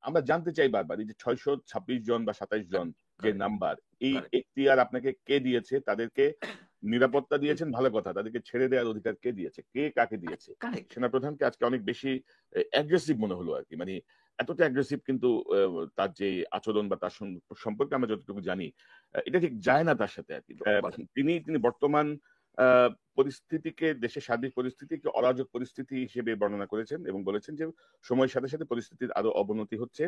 আমরা জানতে চাই বারবার এই যে 626 জন বা 27 জন যে নাম্বার, এই এখতিয়ার আপনাকে কে দিয়েছে? তাদেরকে নিরাপত্তা দিয়েছেন ভালো কথা, তাদেরকে ছেড়ে দেওয়ার অধিকার কে দিয়েছে? কে কাকে দিয়েছে? সেনাপ্রধানকে আজকে অনেক বেশি অ্যাগ্রেসিভ মনে হলো আরকি। মানে এতটা অ্যাগ্রেসিভ কিন্তু তার যে আচরণ বা তার সম্পর্কে আমরা যতটুকু জানি, এটা ঠিক যায় না তার সাথে আরকি। তিনি বর্তমান আ পরিস্থিতিকে, দেশের সার্বিক পরিস্থিতিকে অরাজক পরিস্থিতি হিসেবে বর্ণনা করেছেন এবং বলেছেন যে সময়ের সাথে সাথে পরিস্থিতির আরো অবনতি হচ্ছে।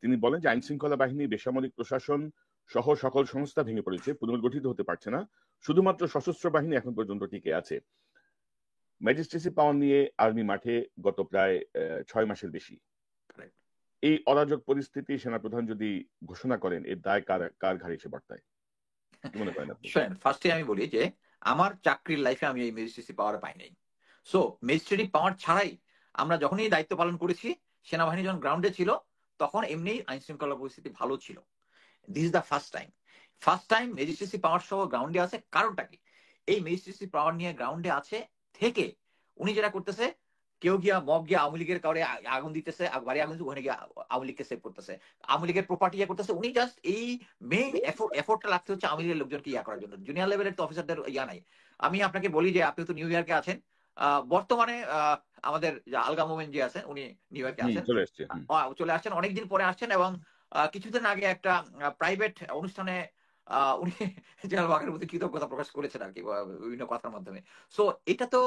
তিনি বলেন যে আইনশৃঙ্খলা বাহিনী, বেসামরিক প্রশাসন সহ সকল সংস্থা ভেঙে পড়েছে, পুনর্গঠিত হতে পারছে না। শুধুমাত্র সশস্ত্র বাহিনী এখন পর্যন্ত টিকে আছে। ম্যাজিস্ট্রেসি পাওয়ার নিয়ে আর্মি মাঠে গত প্রায় ৬ মাসের বেশি। এই অরাজক পরিস্থিতি সেনাপ্রধান যদি ঘোষণা করেন, এর দায় কার ঘাড়ে এসে বর্তায়? কি মনে করেন আপনি? ফার্স্টে আমি বলি যে আমার চাকরির লাইফে আমি এই ম্যাজিস্ট্রেসি পাওয়ার পাই নাই। সো ম্যাজিস্ট্রেসি পাওয়ার ছাড়াই আমরা যখনই দায়িত্ব পালন করেছি, সেনাবাহিনী যখন গ্রাউন্ডে ছিল তখন এমনি আইন শৃঙ্খলা পরিস্থিতি ভালো ছিল। This is the first time magistracy পাওয়ার সহ গ্রাউন্ডে আছে। কারণটা কি? এই ম্যাজিস্ট্রেসি পাওয়ার নিয়ে গ্রাউন্ডে আছে থেকে উনি যেটা করতেছে, কেউ গিয়া মব গিয়া আওয়ামী লীগের কাউরে আগুন দিতেছে, বাড়ি আগুন ওখানে গিয়ে আওয়ামী লীগকে সেভ করতেছে, আওয়ামী লীগের প্রপার্টি ইয়ে করতেছে। উনি জাস্ট এই মেইন এফোর্টটা লাগতে হচ্ছে আওয়ামী লীগের লোকজনকে ইয়া করার জন্য। জুনিয়র লেভেলের তো অফিসারদের ইয়া নাই। আমি আপনাকে বলি যে আপনি তো নিউ ইয়র্কে আছেন, বর্তমানে আমাদের আলগা মোমেন যে আছেন উনি নিউ ইয়র্কে আছেন, চলে আসছেন, অনেকদিন পরে আসছেন এবং কিছুদিন আগে একটা প্রাইভেট অনুষ্ঠানে উনি জেনারেল ওয়াকারের প্রতি কৃতজ্ঞতা প্রকাশ করেছেন আর কি বিভিন্ন কথার মাধ্যমে। সো এটা তো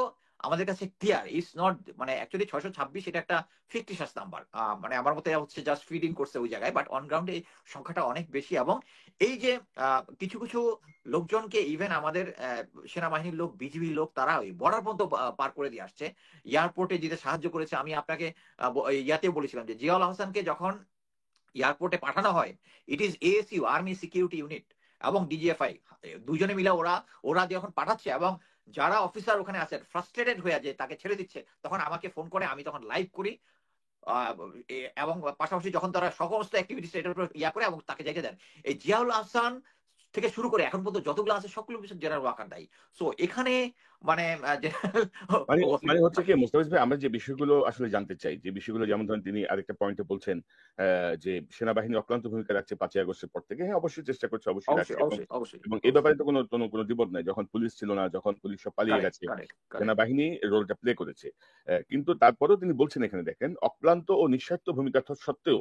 আমাদের কাছে ক্লিয়ার ইজ নট, মানে অ্যাকচুয়ালি 626 এটা একটা ফিকটিশাস নাম্বার। মানে আমার মতে হচ্ছে জাস্ট ফিডিং করছে ওই জায়গায়, বাট অন গ্রাউন্ডে এই সংখ্যাটা অনেক বেশি। এবং এই যে কিছু কিছু লোকজনকে ইভেন আমাদের সেনাবাহিনীর লোক, বিজিবির লোক, তারা ওই বর্ডার পর্যন্ত পার করে দিয়ে আসছে, এয়ারপোর্টে যেতে সাহায্য করেছে। আমি আপনাকে ইয়াতে বলেছিলাম যে জিয়াউল আহসানকে যখন এয়ারপোর্টে পাঠানো হয়, it is ASU, army security unit এবং ডিজিএফআই দুজনে মিলে ওরা যখন পাঠাচ্ছে এবং যারা অফিসার ওখানে আছেন ফ্রাস্ট্রেটেড হয়ে যে তাকে ছেড়ে দিচ্ছে, তখন আমাকে ফোন করে, আমি তখন লাইভ করি এবং পাশাপাশি যখন তারা সমস্ত অ্যাক্টিভিটিস এটার উপর ইয়া করে এবং তাকে জায়গা দেন। এই জিয়াউল আহসান থেকে শুরু করে এখন পর্যন্ত যতগুলো আছে সবগুলো বিষয় জেনারেল ওয়াকার দায়ী। সো এখানে মানে মানে হচ্ছে কি মোস্তাফিজ ভাই, আমরা যে বিষয়গুলো আসলে জানতে চাই, যে বিষয়গুলো, যেমন ধরেন তিনি আরেকটা পয়েন্টে বলছেন যে সেনাবাহিনী অক্লান্ত ভূমিকা রাখছে 5ই আগস্টের পর থেকে। হ্যাঁ, অবশ্যই চেষ্টা করছে, অবশ্যই রাখছে, এবং এই ব্যাপারে তো কোনো দ্বিমত নাই। যখন পুলিশ ছিল না, যখন পুলিশ সব পালিয়ে গেছে, সেনাবাহিনী রোলটা প্লে করেছে। কিন্তু তারপরেও তিনি বলছেন এখানে দেখেন, অক্লান্ত ও নিঃস্বার্থ ভূমিকা সত্ত্বেও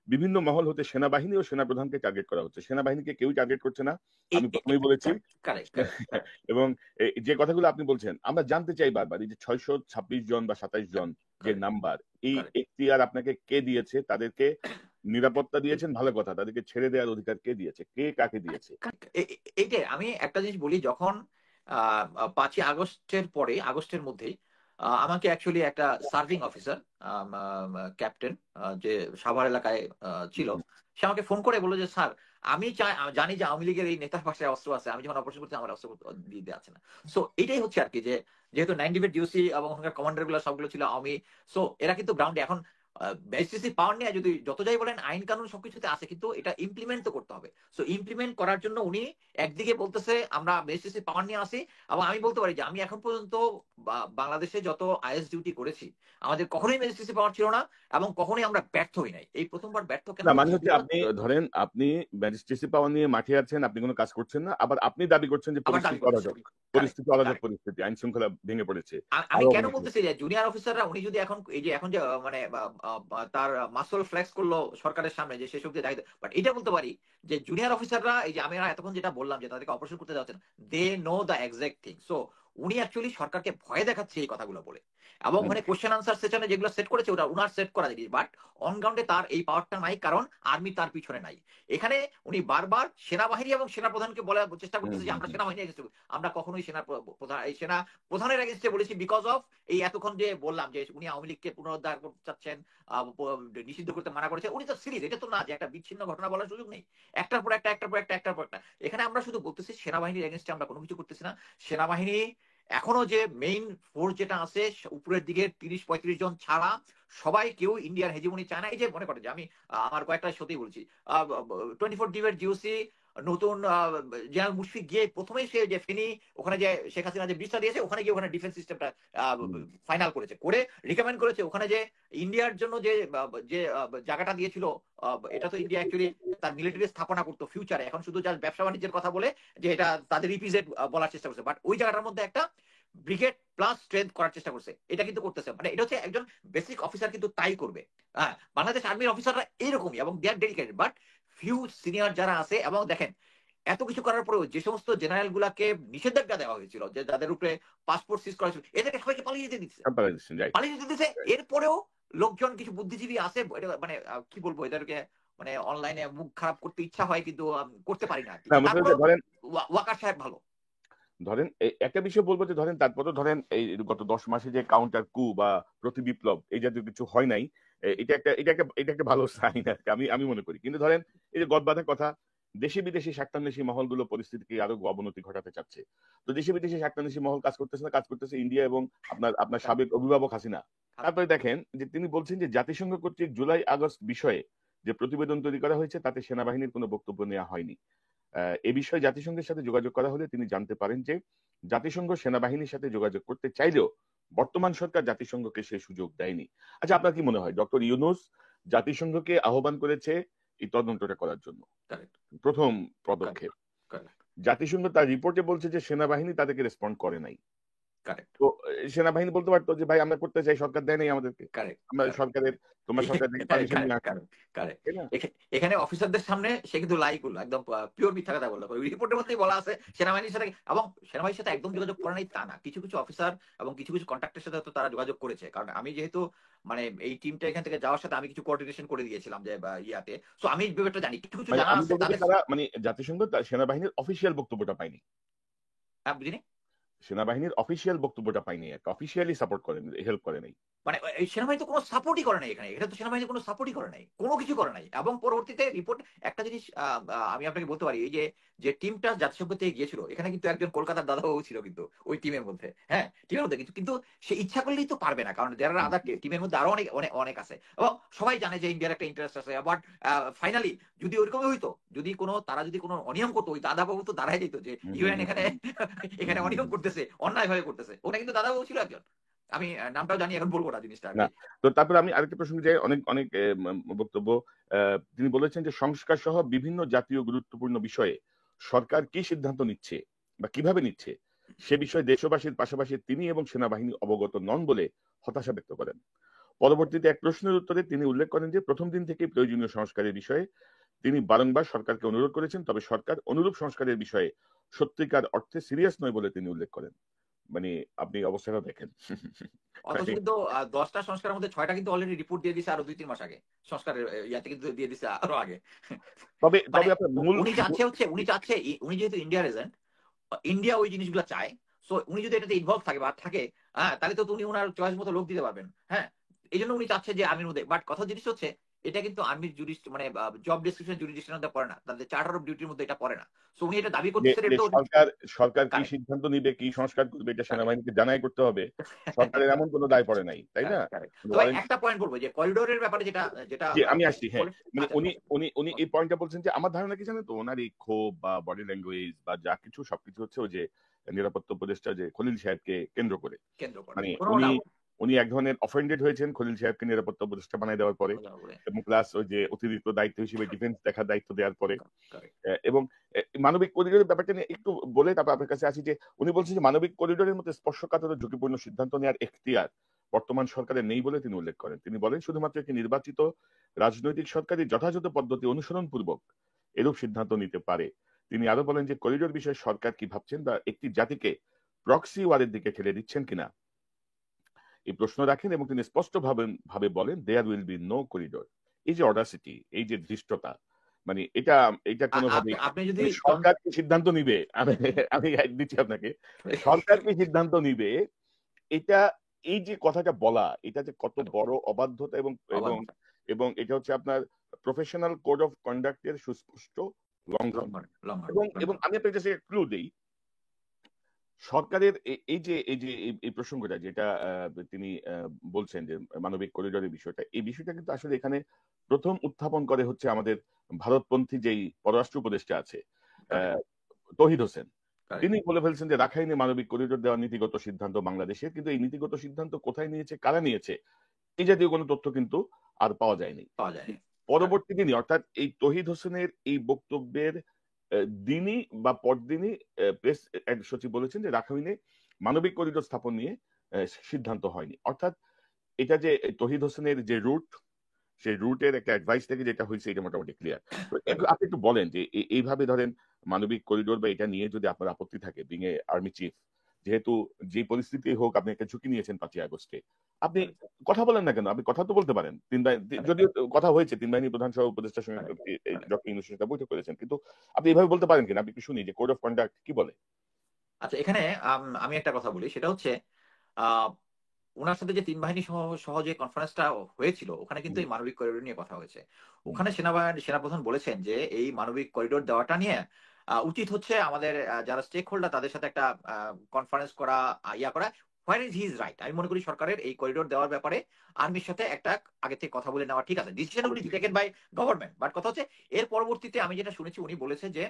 বিভিন্ন মহল হতে সেনাবাহিনী ও সেনাপ্রধানকে টার্গেট করা হচ্ছে। সেনাবাহিনীকে কেউই টার্গেট করছে না, আমি প্রথমেই বলেছি। এবং যে কথাগুলো আপনি বলছেন, আমরা জানতে চাই বারবার এই যে 626 জন বা 27 জন যে নাম্বার, এই এখতিয়ার আপনাকে কে দিয়েছে? তাদেরকে নিরাপত্তা দিয়েছেন ভালো কথা, তাদেরকে ছেড়ে দেওয়ার অধিকার কে দিয়েছে? কে কাকে দিয়েছে? এইটাই আমি একটা জিনিস বলি, যখন 5ই আগস্টের পরে, আগস্টের মধ্যেই আমাকে অ্যাকচুয়ালি একটা সার্ভিং অফিসার, ক্যাপ্টেন, যে সাভার এলাকায় ছিল, সে আমাকে ফোন করে বললো যে স্যার, আমি জানি যে আওয়ামী লীগের এই নেতার পাশে অস্ত্র আছে, আমি যখন অপারেশন করছি আমার অস্ত্র দিতে আছে না। সো এটাই হচ্ছে আর কি, যে যেহেতু 9 ডিভিট ডিউসি এবং ওখানকার কমান্ডার গুলো সবগুলো ছিল আওয়ামী। সো এরা কিন্তু গ্রাউন্ডে এখন বেসিসি পাওয়ার নিয়ে যদি যত যাই বলেন, আইন কানুন সবকিছুতে আছে, কিন্তু এটা ইমপ্লিমেন্ট তো করতে হবে। সো ইমপ্লিমেন্ট করার জন্য উনি একদিকে বলতেছে আমরা বেসিসি পাওয়ার নিয়ে আসি, এবং আমি বলতে পারি যে আমি এখন পর্যন্ত বাংলাদেশে যত আইএস ডিউটি করেছি, আমাদের কখনোই ম্যাজিস্ট্রেসি পাওয়ার ছিল না এবং কখনোই আমরা ব্যর্থ হই নাই। এই প্রথমবার ব্যর্থ কেন? মানে হচ্ছে আপনি ধরেন আপনি ম্যাজিস্ট্রেসি পাওয়ার নিয়ে মাঠে আছেন, আপনি কোনো কাজ করছেন না, আবার আপনি দাবি করছেন যে পরিস্থিতি অরাজক পরিস্থিতি, আইন শৃঙ্খলা ভেঙে পড়েছে। আমি কেন বলতেছি যে জুনিয়র অফিসাররা, উনি যদি এখন এই যে এখন যে মানে তার মাসল ফ্লেক্স করলো সরকারের সামনে যে সেসব যে দায়িত্ব, বাট এটা বলতে পারি যে জুনিয়র অফিসাররা, এই যে আমি এতক্ষণ যেটা বললাম যে তাদেরকে অপারেশন করতে যাচ্ছেন, they know the exact thing. So উনি অ্যাকচুয়ালি সরকারকে ভয় দেখাচ্ছে এই কথাগুলো বলে, এবং ওখানে কোশ্চেন আনসার সেশনে যেগুলো সেট করেছে ওটা উনার সেট করা যায়, বাট অন গ্রাউন্ডে তার এই পাওয়ারটা নাই, কারণ আর্মি তার পিছনে নাই। এখানে উনি বারবার সেনাবাহিনী এবং সেনাপ্রধানকে বলার চেষ্টা করতেছে যে আমরা সেনাবাহিনী এগেন্স্টে, আমরা কখনোই সেনা প্রধানের এগেন্স্টে বলেছি, বিকজ অফ এই এতক্ষণ যে বললাম যে উনি আওয়ামী লীগকে পুনরুদ্ধার করতে চাচ্ছেন, নিষিদ্ধ করতে মানা করেছে। উনি তো সিরিজ, এটা তো না যে একটা বিচ্ছিন্ন ঘটনা বলার সুযোগ নেই, একটার পর একটা, একটার পর একটা, একটার পর একটা। এখানে আমরা শুধু বলতেছি সেনাবাহিনীর এগেন্স্টে আমরা কোনো কিছু করতেছি না। সেনাবাহিনী এখনো যে মেইন ফোর্স যেটা আছে উপরের দিকে 30-35 জন ছাড়া সবাই কেউ ইন্ডিয়ার হেজিমনি চায় না। এই যে মনে করে যে আমি আমার কয়েকটা সত্যি বলছি, 24 ডিভের জিওসি নতুন জেনারেল মুশফিক গিয়ে প্রথমেই সে যে ফেনী ওখানে যে শেখ হাসিনা যে ব্রিজটা দিয়েছে ওখানে গিয়ে ওখানে ডিফেন্স সিস্টেমটা ফাইনাল করেছে, করে রিকমেন্ড করেছে ওখানে যে ইন্ডিয়ার জন্য যে যে জায়গাটা দিয়েছিল, এটা তো ইন্ডিয়া অ্যাকচুয়ালি তার মিলিটারি স্থাপনা করতো ফিউচারে, এখন শুধু জাস্ট ব্যবসা বাণিজ্যের কথা বলে যে এটা তাদের ইপিজেড বলার চেষ্টা করছে, বাট ওই জায়গাটার মধ্যে একটা ব্রিগেড প্লাস স্ট্রেংথ করার চেষ্টা করছে, এটা কিন্তু করতেছে। মানে এটা হচ্ছে একজন বেসিক অফিসার কিন্তু তাই করবে। হ্যাঁ, বাংলাদেশ আর্মির অফিসাররা এইরকমই এবং দে আর ডেডিকেটেড, বাট ফিউ সিনিয়র যারা আছে, এবং দেখেন এত কিছু করার পরেও যে সমস্ত জেনারেল গুলাকে নিষেধাজ্ঞা দেওয়া হয়েছিল, যে যাদের উপরে পাসপোর্ট সিজ করা ছিল, এদেরকে সবাইকে পালিয়ে যেতে দিচ্ছে, পালিয়ে যেতে দিচ্ছে। এরপরেও লোকজন কিছু বুদ্ধিজীবী আছে, মানে কি বলবো এদেরকে, মানে অনলাইনে মুখ খারাপ করতে ইচ্ছা হয় কিন্তু করতে পারি না। ওয়াকার সাহেব ভালো। ধরেন একটা বিষয় বলবো যে ধরেন তারপরে ধরেন এই গত 10 মাসে যে কাউন্টার কু বা প্রতি বিপ্লব এই জাতীয় কিছু হয় নাই, এটা একটা ভালো সাইন আমি মনে করি। কিন্তু ধরেন এই যে গদবাঁধা কথা, দেশে বিদেশি স্বার্থান্বেষী মহলগুলো পরিস্থিতিকে আরো অবনতি ঘটাতে চাচ্ছে। তো দেশে বিদেশি স্বার্থান্বেষী মহল কাজ করতেছে না, কাজ করতেছে ইন্ডিয়া এবং আপনার সাবেক অভিভাবক হাসিনা। তারপরে দেখেন যে তিনি বলছেন যে জাতিসংঘ কর্তৃক জুলাই আগস্ট বিষয়ে যে প্রতিবেদন তৈরি করা হয়েছে তাতে সেনাবাহিনীর কোনো বক্তব্য নেওয়া হয়নি। এ বিষয়ে জাতিসংঘের সাথে যোগাযোগ করা হলে তিনি জানতে পারেন যে জাতিসংঘ সেনাবাহিনীর সাথে যোগাযোগ করতে চাইলেও বর্তমান সরকার জাতিসংঘকে সে সুযোগ দেয়নি। আচ্ছা, আপনার কি মনে হয় ডক্টর ইউনূস জাতিসংঘকে আহ্বান করেছে এই তদন্তটা করার জন্য? প্রথম পদক্ষেপ। জাতিসংঘ তার রিপোর্টে বলছে যে সেনাবাহিনী তাদেরকে রেসপন্ড করে নাই। তো সেনাবাহিনী বলতে পারতো যে ভাই আমরা করতে চাই, সরকার দেয় নাই আমাদেরকে, আমরা সরকারের তোমার সরকার থেকে পারমিশন নিয়ে আসি। এখানে অফিসারদের সামনে সে কিন্তু লাই করলো, একদম পিওর মিথ্যা কথা বললো। রিপোর্টের মধ্যেই বলা আছে সেনাবাহিনীর সাথে, এবং সেনাবাহিনীর সাথে একদম যোগাযোগ করে নাই তা না, কিছু কিছু অফিসার এবং কিছু কিছু কন্ট্রাক্টের সাথে তো তারা যোগাযোগ করেছে। কারণ আমি যেহেতু মানে এই টিমটা এখান থেকে যাওয়ার সাথে আমি কিছু কোঅর্ডিনেশন করে দিয়েছিলাম যে ইয়াতে, সো আমি ব্যাপারটা জানি, কিছু কিছু জানা আছে। তারা মানে জাতিসংঘ সেনাবাহিনীর অফিসিয়াল বক্তব্যটা পায়নি। হ্যাঁ, বুঝিনি, সেনাবাহিনীর অফিসিয়াল বক্তব্যটা পাইনি, অফিসিয়ালি সাপোর্ট করেন, হেল্প করে নাই। মানে সেনাবাহিনী তো কোনো সাপোর্টই করে নাই এখানে, এটা তো সেনাবাহিনী কোনো সাপোর্টই করে নাই, কোনো কিছু করে নাই। এবং পরবর্তীতে রিপোর্ট একটা জিনিস আমি আপনাকে বলতে পারি, এই যে টিমটা জাতিসংঘ থেকে গিয়েছিল, এখানে কিন্তু একজন কলকাতার দাদাবাবু ছিল কিন্তু ওই টিমের মধ্যে। হ্যাঁ, টিমের মধ্যে কিন্তু সে ইচ্ছা করলেই তো পারবে না, কারণ যারা আদার টিমের মধ্যে আরো অনেক অনেক অনেক আছে, এবং সবাই জানে যে ইন্ডিয়ার একটা ইন্টারেস্ট আছে। বাট ফাইনালি যদি ওইরকমই হইতো, যদি তারা যদি কোনো অনিয়ম করতো, ওই দাদাবাবু তো দাঁড়াই যেত যে ইউএন এখানে অনিয়ম করতেছে, অন্যায় ভাবে করতেছে। ওটা কিন্তু দাদাবাবু ছিল একজন, আমি নামটাও জানি, এখন বলবো না জিনিসটা। তো তারপর আমি আরেকটা প্রসঙ্গে যাই, অনেক অনেক বক্তব্য তিনি বলেছেন যে সংস্কার সহ বিভিন্ন জাতীয় গুরুত্বপূর্ণ বিষয়ে সরকার কি সিদ্ধান্ত নিচ্ছে বা কিভাবে নিচ্ছে সে বিষয়ে দেশবাসীর পাশাপাশি তিনি এবং সেনাবাহিনী অবগত নন বলে হতাশা ব্যক্ত করেন। পরবর্তীতে এক প্রশ্নের উত্তরে তিনি উল্লেখ করেন যে প্রথম দিন থেকে প্রয়োজনীয় সংস্কারের বিষয়ে তিনি বারংবার সরকারকে অনুরোধ করেছেন, তবে সরকার অনুরূপ সংস্কারের বিষয়ে সত্যিকার অর্থে সিরিয়াস নয় বলে তিনি উল্লেখ করেন। মানে আপনি অবস্থাটা দেখেন, অথচ কিন্তু 10টা সংস্কারের মধ্যে 6টা কিন্তু অলরেডি রিপোর্ট দিয়ে দিছে আরো 2-3 মাস আগে, সংস্কারের ইয়াতে কিন্তু দিয়ে দিছে আরো আগে। তবে উনি চাচ্ছে উনি যেহেতু ইন্ডিয়ার এজেন্ট, ইন্ডিয়া ওই জিনিসগুলো চায়, সো উনি যদি এটাতে ইনভলভ থাকে তাহলে তো উনি ওনার চয়েস মতো লোক দিতে পারবেন। হ্যাঁ, এই জন্য উনি চাচ্ছে যে আর্মির মধ্যে। বাট কথা জিনিস হচ্ছে এটা কিন্তু আর্মির মানে জব ডেসক্রিপশন জুরিডিকশনের মধ্যে পড়ে না, তাদের চার্টার অফ ডিউটির মধ্যে এটা পড়ে না। সো উনি এটা দাবি করতেছেন, সরকার কি সিদ্ধান্ত নিবে, কি সংস্কার করবে, এটা সেনাবাহিনীকে জানাই করতে হবে। সরকারের এমন কোনো দায় পড়ে নাই, তাই না? একটা পয়েন্ট বলবো যে করিডোরের ব্যাপারে যেটা আমি আসছি। হ্যাঁ, মানে উনি এই পয়েন্টটা বলছেন যে আমার ধারণা কি জানেন তো, ওনার এই ক্ষোভ বা বডি ল্যাঙ্গুয়েজ বা যা কিছু সবকিছু হচ্ছে ওই যে নিরাপত্তা উপদেষ্টা যে খলিল সাহেবকে কেন্দ্র করে। মানে উনি এক ধরনের অফেন্ডেড হয়েছেন খলিল সাহেবকে নিরাপত্তা উপদেষ্টা বানাই দেওয়ার পরে, এবং প্লাস ওই যে অতিরিক্ত দায়িত্ব হিসেবে ডিফেন্স দেখার দায়িত্ব দেওয়ার পরে। এবং মানবিক করিডোরের ব্যাপারটা নিয়ে একটু বলে তারপর আপনার কাছে আসি, যে উনি বলছেন যে মানবিক করিডোরের মধ্যে স্পর্শকাতর ঝুঁকিপূর্ণ সিদ্ধান্ত নেওয়ার এখতিয়ার বর্তমান সরকারের নেই বলে তিনি উল্লেখ করেন। তিনি বলেন শুধুমাত্র একটি নির্বাচিত রাজনৈতিক সরকারই যথাযথ পদ্ধতি অনুসরণ পূর্বক এরূপ সিদ্ধান্ত নিতে পারে। তিনি আরো বলেন যে করিডোর বিষয়ে সরকার কি ভাবছেন বা একটি জাতিকে প্রক্সি ওয়ারের দিকে ঠেলে দিচ্ছেন কিনা এই প্রশ্ন রাখেন, এবং তিনি স্পষ্ট ভাবে বলেন there will be no corridor. এই যে অডাসিটি, এই যে ধৃষ্টতা, মানে এটা কোনোভাবে সরকার কি সিদ্ধান্ত নিবে, আমি দিচ্ছি আপনাকে, সরকার কি সিদ্ধান্ত নিবে, এটা এই যে কথাটা বলা, এটা যে কত বড় অবাধ্যতা এবং এবং এবং এটা হচ্ছে আপনার প্রফেশনাল কোড অফ কন্ডাক্টের সুস্পষ্ট লঙ্ঘন। এবং আমি আপনার কাছে ক্লু দেই, সরকারের এই যে এই প্রসঙ্গটা যেটা তিনি বলছেন যে মানবিক করিডোরের বিষয়টা, এই বিষয়টা কিন্তু আসলে এখানে প্রথম উত্থাপন করে হচ্ছে আমাদের ভারতপন্থী যেই পররাষ্ট্র উপদেষ্টা আছে, তৌহিদ হোসেন, তিনি বলে ফেলছেন যে রাখাইনে মানবিক করিডোর দেওয়ার নীতিগত সিদ্ধান্ত বাংলাদেশের, কিন্তু এই নীতিগত সিদ্ধান্ত কোথায় নিয়েছে, কারা নিয়েছে, এই জাতীয় কোনো তথ্য কিন্তু আর পাওয়া যায়নি। পরবর্তী দিনই অর্থাৎ এই তৌহিদ হোসেনের এই বক্তব্যের দিনই বা পরদিনই প্রেস সচিব বলেছেন যে রাখাইনে মানবিক করিডোর স্থাপন নিয়ে সিদ্ধান্ত হয়নি। অর্থাৎ এটা যে তৌহিদ হোসেনের যে রুট, সেই রুটের একটা অ্যাডভাইস থেকে যেটা হয়েছে এটা মোটামুটি ক্লিয়ার। আপনি একটু বলেন যে এইভাবে ধরেন মানবিক করিডোর বা এটা নিয়ে যদি আপনার আপত্তি থাকে, বিং এ আর্মি চিফ, যেহেতু যে পরিস্থিতি হোক আপনি একটা ঝুঁকি নিয়েছেন 5ই আগস্টে, আপনি কথা বলেন না কেন? আপনি কথা তো বলতে পারেন। যদিও কথা হয়েছে 3 বাহিনী প্রধান সহ উপদেষ্টার সঙ্গে ডক্টর ইউনূসের সাথে বৈঠক করেছেন, কিন্তু আপনি এইভাবে বলতে পারেন কিনা? আপনি একটু শুনি যে কোড অফ কন্ডাক্ট কি বলে। আচ্ছা, এখানে আমি একটা কথা বলি, সেটা হচ্ছে ওনার সাথে যে 3 বাহিনী সহ যে কনফারেন্সটা হয়েছিল, ওখানে কিন্তু এই মানবিক করিডোর নিয়ে কথা হয়েছে। ওখানে সেনাপ্রধান বলেছেন যে এই মানবিক করিডোর দেওয়াটা নিয়ে উচিত হচ্ছে আমাদের যারা স্টেক হোল্ডার তাদের সাথে একটা কনফারেন্স করা, করা। Where is his right? আমি মনে করি সরকারের এই করিডোর দেওয়ার ব্যাপারে আর্মির সাথে একটা আগে থেকে কথা বলে নেওয়া ঠিক আছে, decision will be taken by government. But কথা হচ্ছে এর পরবর্তীতে আমি যেটা শুনেছি, উনি বলেছে যে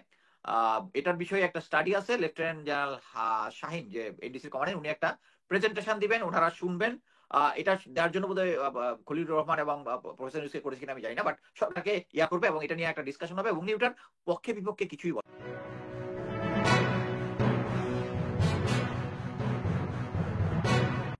এটার বিষয়ে একটা স্টাডি আছে, লেফটেন্যান্ট জেনারেল শাহিন যে এনডিসির কমান্ডার, উনি একটা প্রেজেন্টেশন দিবেন, ওনারা শুনবেন। এটা দেওয়ার জন্য বোধহয় খলিলুর রহমান এবং প্রফেসর ইউসুফ করেছে কিনা আমি জানি না, বাট সরকারকে করবে এবং এটা নিয়ে একটা ডিসকাশন হবে এবং উনি ওটার পক্ষে বিপক্ষে কিছুই বলেন।